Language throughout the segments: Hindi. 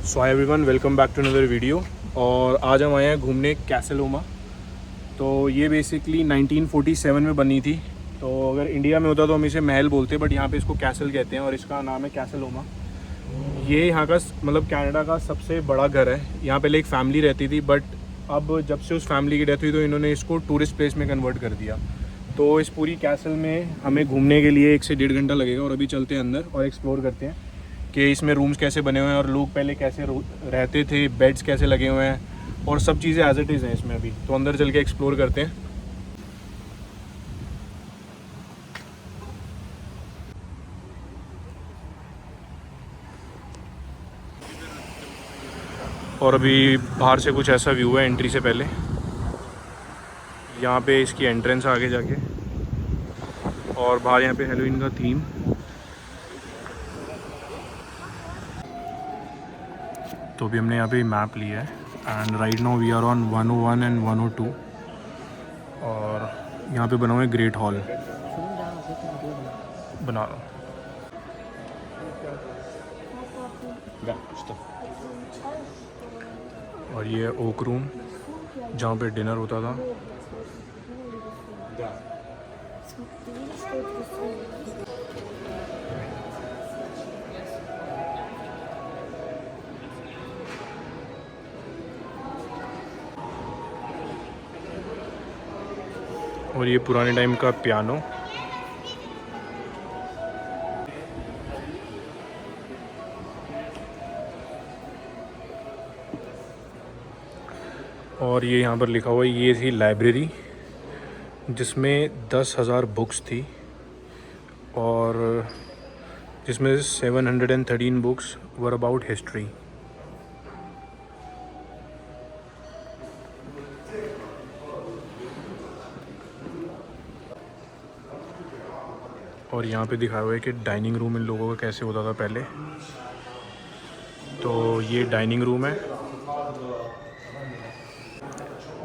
So hi everyone, welcome back to another video. और आज हम आए हैं घूमने कैसल ओमा। तो ये बेसिकली 1947 में बनी थी। तो अगर इंडिया में होता तो हम इसे महल बोलते, बट यहाँ पे इसको कैसल कहते हैं और इसका नाम है कैसल ओमा। ये यहाँ का मतलब कनाडा का सबसे बड़ा घर है। यहाँ पहले एक फैमिली रहती थी, बट अब जब से उस फैमिली की डेथ हुई तो इन्होंने इसको टूरिस्ट प्लेस में कन्वर्ट कर दिया। तो इस पूरी कैसल में हमें घूमने के लिए 1 से 1.5 घंटा लगेगा। और अभी चलते हैं अंदर और एक्सप्लोर करते हैं कि इसमें रूम्स कैसे बने हुए हैं और लोग पहले कैसे रहते थे, बेड्स कैसे लगे हुए हैं और सब चीज़ें एज इट इज़ हैं इसमें अभी। तो अंदर चल के एक्सप्लोर करते हैं। और अभी बाहर से कुछ ऐसा व्यू है एंट्री से पहले। यहाँ पे इसकी एंट्रेंस आगे जाके, और बाहर यहाँ पे हेलोवीन का थीम। तो अभी हमने यहाँ पे मैप लिया है and right now we are on 101 and 102। और यहाँ पे बना हुआ है ग्रेट हॉल बना। और ये ओक रूम जहाँ पे डिनर होता था। और ये पुराने टाइम का पियानो। और ये यहाँ पर लिखा हुआ है, ये थी लाइब्रेरी जिसमें 10,000 बुक्स थी और जिसमें 713 बुक्स वर अबाउट हिस्ट्री। और यहाँ पे दिखाया हुआ है कि डाइनिंग रूम इन लोगों का कैसे होता था पहले। तो ये डाइनिंग रूम है।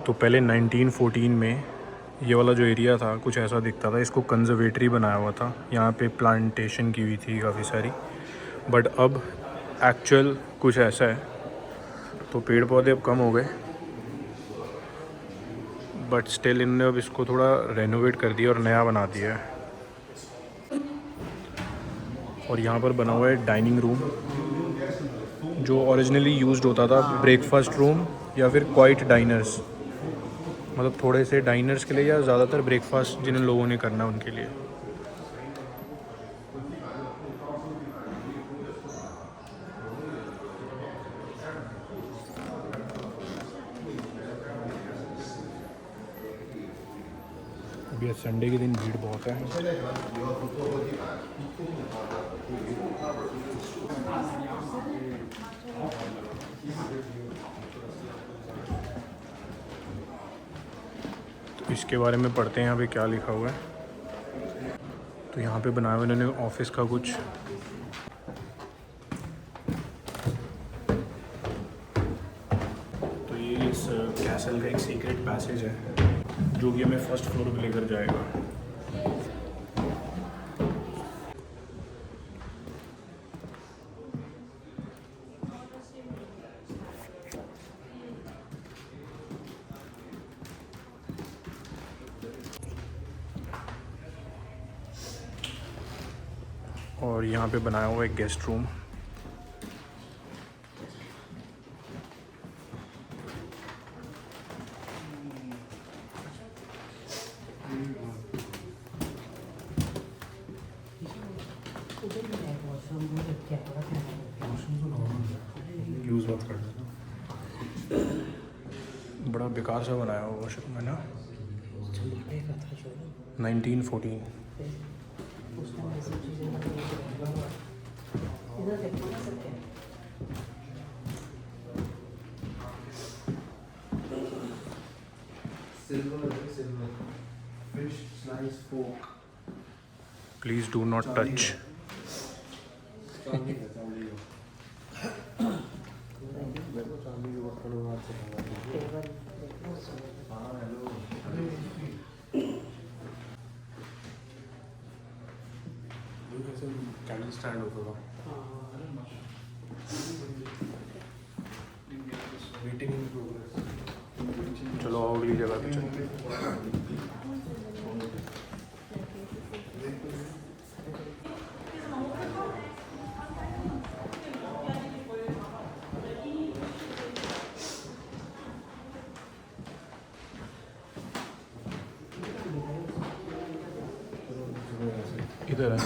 तो पहले 1914 में ये वाला जो एरिया था कुछ ऐसा दिखता था। इसको कंजर्वेटरी बनाया हुआ था, यहाँ पे प्लांटेशन की हुई थी काफ़ी सारी। बट अब एक्चुअल कुछ ऐसा है। तो पेड़ पौधे अब कम हो गए, बट स्टिल इन्होंने अब इसको थोड़ा रेनोवेट कर दिया और नया बना दिया है। और यहाँ पर बना हुआ है डाइनिंग रूम जो ओरिजिनली यूज्ड होता था ब्रेकफास्ट रूम या फिर क्वाइट डाइनर्स, मतलब थोड़े से डाइनर्स के लिए या ज़्यादातर ब्रेकफास्ट जिन लोगों ने करना है उनके लिए। अभी संडे के दिन भीड़ बहुत है। तो इसके बारे में पढ़ते हैं यहाँ पे क्या लिखा हुआ है। तो यहाँ पे बनाया हुआ इन्होंने ऑफिस का कुछ। तो ये इस कैसल का एक सीक्रेट पैसेज है जो कि हमें फर्स्ट फ्लोर पे लेकर जाएगा। और यहाँ पे बनाया हुआ है गेस्ट रूम। यूज़ मत कर, बड़ा बेकार सा बनाया हुआ वॉशरूम है ना। 1914। Please do not touch. Candle stand होता था। अगली जगह पे चलते हैं। इधर है।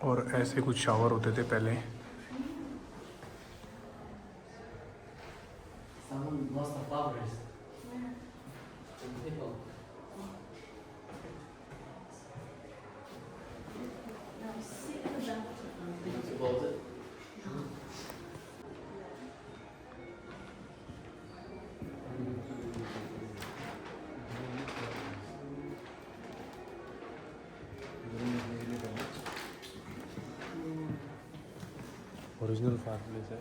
और ऐसे कुछ शावर होते थे पहले। ओरिजिनल फायरप्लेस है।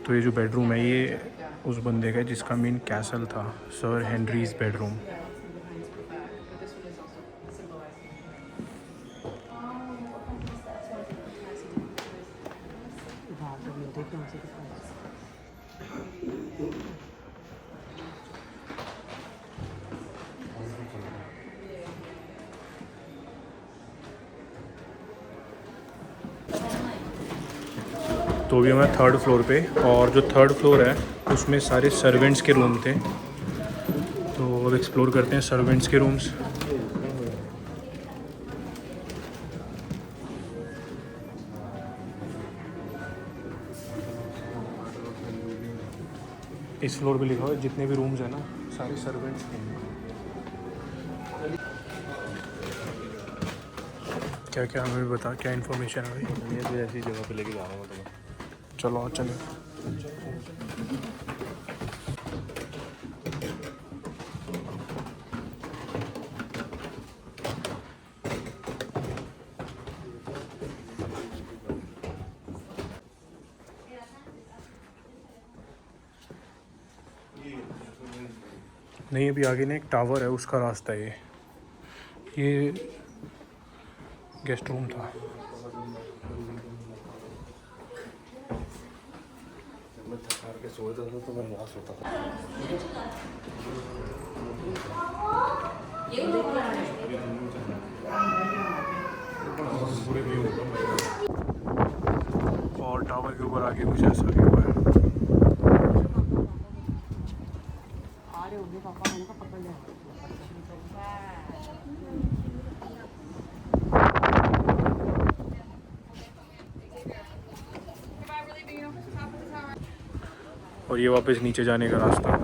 तो ये जो बेडरूम है ये उस बंदे का है जिसका मेन कैसल था, सर हेनरीज बेडरूम। तो अभी मैं थर्ड फ्लोर पे, और जो थर्ड फ्लोर है उसमें सारे सर्वेंट्स के रूम थे। तो अब एक्सप्लोर करते हैं सर्वेंट्स के रूम्स। इस फ्लोर पे लिखा हुआ है जितने भी रूम्स हैं ना सारे सर्वेंट्स के हैं। क्या क्या हमें बता, क्या इन्फॉर्मेशन है भाई? ये तो ऐसी जगह पे लेके जा रहा हूँ तुम्हें। चलो चलो। नहीं, अभी आगे ना एक टावर है, उसका रास्ता है ये गेस्ट रूम था। मैं थक के सोता था तो मैं यहाँ सोता था। और टावर के ऊपर आगे कुछ ऐसा भी हुआ है। और ये वापस नीचे जाने का रास्ता।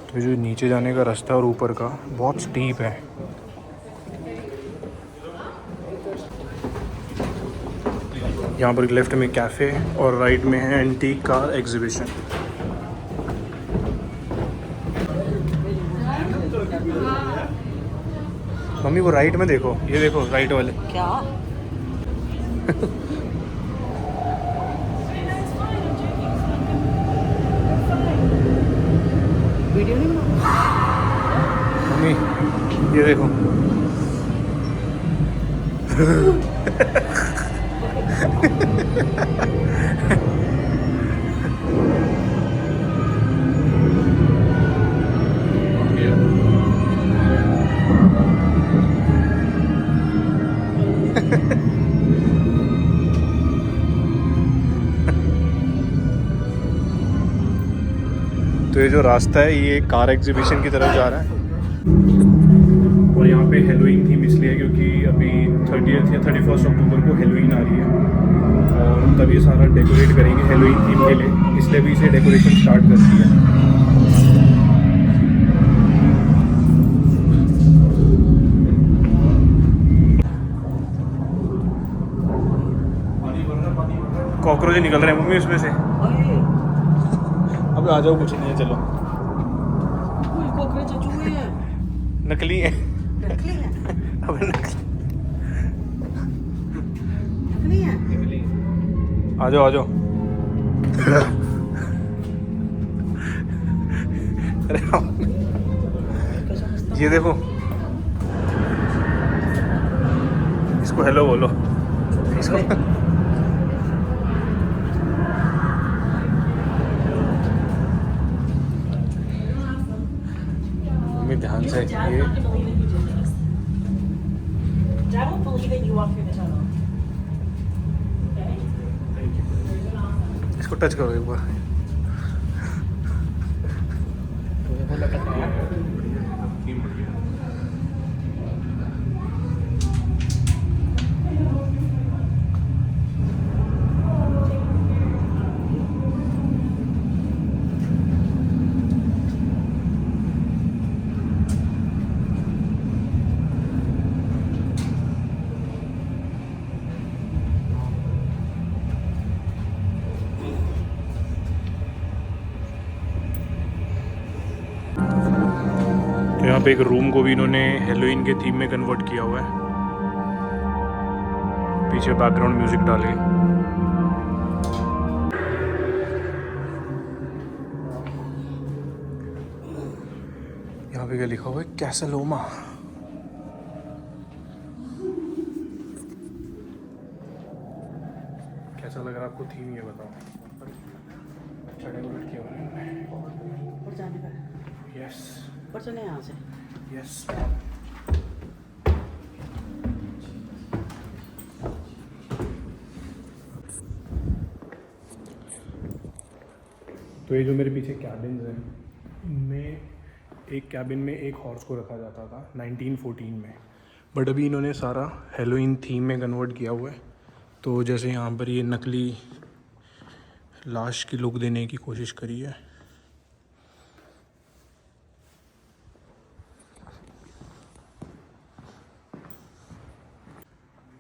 तो जो नीचे जाने का रास्ता और ऊपर का बहुत स्टीप है। यहाँ पर लेफ्ट में कैफ़े और राइट में है एंटीक कार एग्जीबिशन। मम्मी वो राइट में देखो, ये देखो राइट वाले। क्या? वीडियो नहीं बना? मम्मी ये देखो। तो ये जो रास्ता है ये कार एग्जीबिशन की तरफ जा रहा है और यहाँ पे हेलोइन थीम इसलिए क्योंकि अभी 30th या 31st अक्टूबर को हेलोइन आ रही है और तभी सारा डेकोरेट करेंगे हेलोइन थीम के लिए, इसलिए भी इसे डेकोरेशन स्टार्ट कर दिया है। कॉकरोच निकल रहे हैं मम्मी उसमें से। अब आ जाओ, कुछ नहीं है, चलो। नकली है। अब आ जाओ आ जाओ। अरे ये देखो, इसको हेलो बोलो, इसको मम्मी ध्यान से। ये I won't believe it. You walk through the tunnel. इसको टच करो एक बार। तो यहाँ पे एक रूम को भी इन्होंने हेलोइन के थीम में कन्वर्ट किया हुआ है, पीछे बैकग्राउंड म्यूजिक डाले। यहाँ पे क्या लिखा हुआ है, कैसल ओमा। कैसा लग रहा है आपको थीम, ये बताओ। अच्छा डेकोरेट किया हुआ है। ऊपर जाने का। यस ऊपर चले यहाँ से। यस। तो ये जो मेरे पीछे कैबिन्स हैं, इनमें एक कैबिन में एक हॉर्स को रखा जाता था 1914 में, बट अभी इन्होंने सारा हेलोइन थीम में कन्वर्ट किया हुआ है। तो जैसे यहाँ पर ये नकली लाश की लुक देने की कोशिश करी है।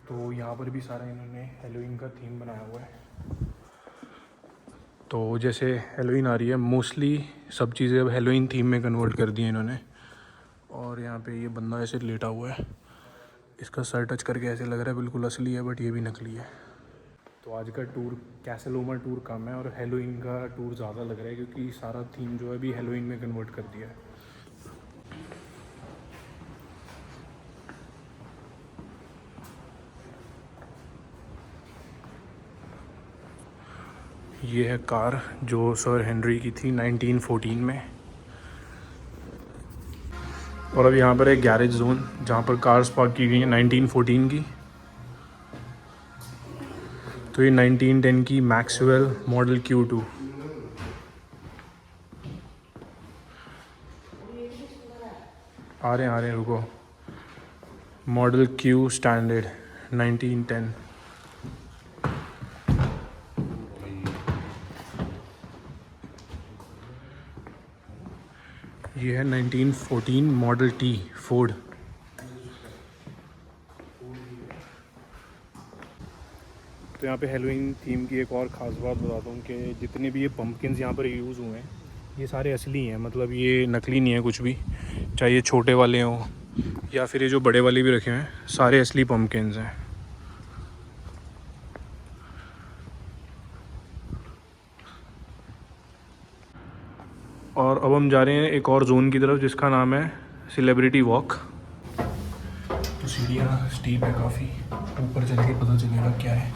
तो यहाँ पर भी सारा इन्होंने हेलोइन का थीम बनाया हुआ है। तो जैसे हेलोइन आ रही है, मोस्टली सब चीज़ें अब हेलोइन थीम में कन्वर्ट कर दी हैं इन्होंने। और यहाँ पे ये बंदा ऐसे लेटा हुआ है, इसका सर टच करके ऐसे लग रहा है बिल्कुल असली है, बट ये भी नकली है। तो आज का टूर कैसल ओमा टूर कम है और हेलोइन का टूर ज़्यादा लग रहा है, क्योंकि सारा थीम जो है अभी हेलोइन में कन्वर्ट कर दिया है। ये है कार जो सर हेनरी की थी 1914 में। और अब यहाँ पर एक गैरेज जोन जहाँ पर कार्स पार्क की गई हैं 1914 की। तो ये 1910 की मैक्सवेल मॉडल Q2। आ रहे हैं रुको। Model Q standard 1910। ये है 1914 मॉडल T फोर्ड। तो यहाँ पे हेलोइन थीम की एक और ख़ास बात बताता हूँ कि जितने भी ये पम्पकिन्स यहाँ पर यूज़ हुए हैं, ये सारे असली हैं, मतलब ये नकली नहीं है कुछ भी। चाहे ये छोटे वाले हों या फिर ये जो बड़े वाले भी रखे हैं, सारे असली पम्पकिन्स हैं। और अब हम जा रहे हैं एक और जोन की तरफ जिसका नाम है सेलिब्रिटी वॉक। तो सीढ़ियाँ स्टीप है काफ़ी, ऊपर चल के पता चलेगा क्या है।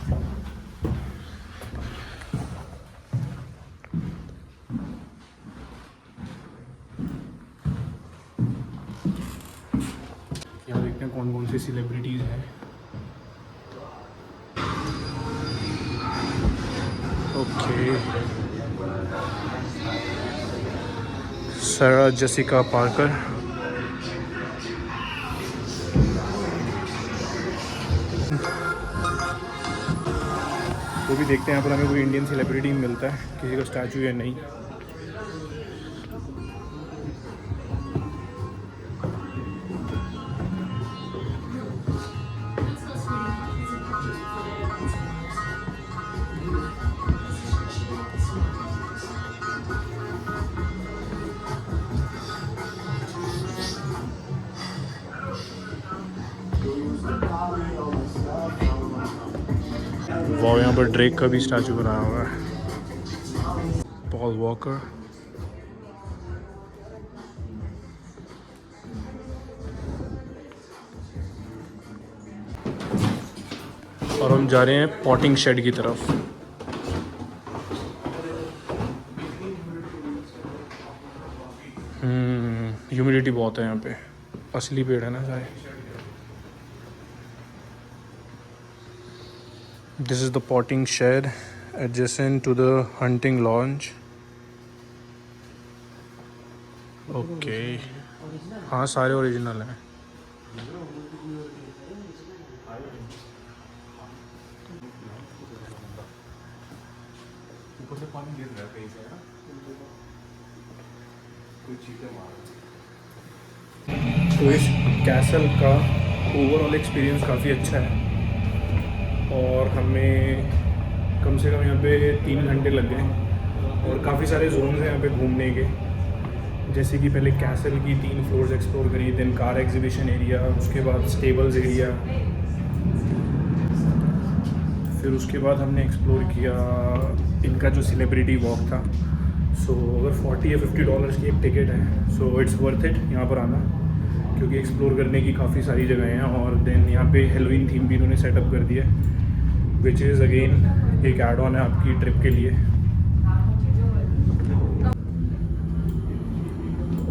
यहाँ देखते हैं कौन कौन सी सेलिब्रिटीज़ हैं। ओके सारा जेसिका पार्कर। वो भी देखते हैं यहाँ पर हमें कोई इंडियन सेलिब्रिटी मिलता है, किसी का स्टैचू या नहीं। वो यहाँ पर ड्रेक का भी स्टैचू बनाया हुआ है, पॉल वॉकर। और हम जा रहे हैं पॉटिंग शेड की तरफ। ह्यूमिडिटी बहुत है यहाँ पे, असली पेड़ है ना सारे। This is the potting shed adjacent to the hunting lodge. Okay. हाँ सारे ओरिजिनल हैं। ऊपर से पानी गिर रहा है कहीं से, है ना? कोई चीज़ें मार तो इस कैसल का ओवरऑल एक्सपीरियंस काफ़ी अच्छा है और हमें कम से कम यहाँ पे 3 घंटे लग गए और काफ़ी सारे जोन्स हैं यहाँ पे घूमने के। जैसे कि पहले कैसल की 3 फ्लोर्स एक्सप्लोर करी, देन कार एग्जीबिशन एरिया, उसके बाद स्टेबल्स एरिया, फिर उसके बाद हमने एक्सप्लोर किया इनका जो सेलिब्रिटी वॉक था। सो अगर $40 या $50 की एक टिकट है, सो इट्स वर्थ इट यहाँ पर आना, क्योंकि एक्सप्लोर करने की काफ़ी सारी जगह हैं। और देन यहाँ पे हेलोवीन थीम भी इन्होंने सेटअप कर दिया है, विच इज़ अगेन एक एड ऑन है आपकी ट्रिप के लिए।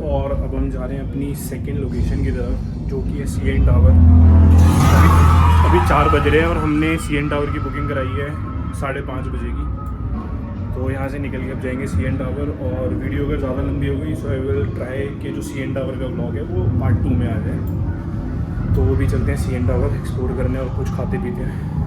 और अब हम जा रहे हैं अपनी सेकंड लोकेशन की तरफ, जो कि है CN टावर। अभी 4 बज रहे हैं और हमने CN टावर की बुकिंग कराई है 5:30 बजे की। तो यहाँ से निकल के अब जाएंगे CN टावर। और वीडियो अगर ज़्यादा लंबी हो गई सो आई विल ट्राई कि जो CN टावर का व्लॉग है वो पार्ट 2 में आ जाए। तो वो भी चलते हैं CN टावर एक्सप्लोर करने और कुछ खाते पीते हैं।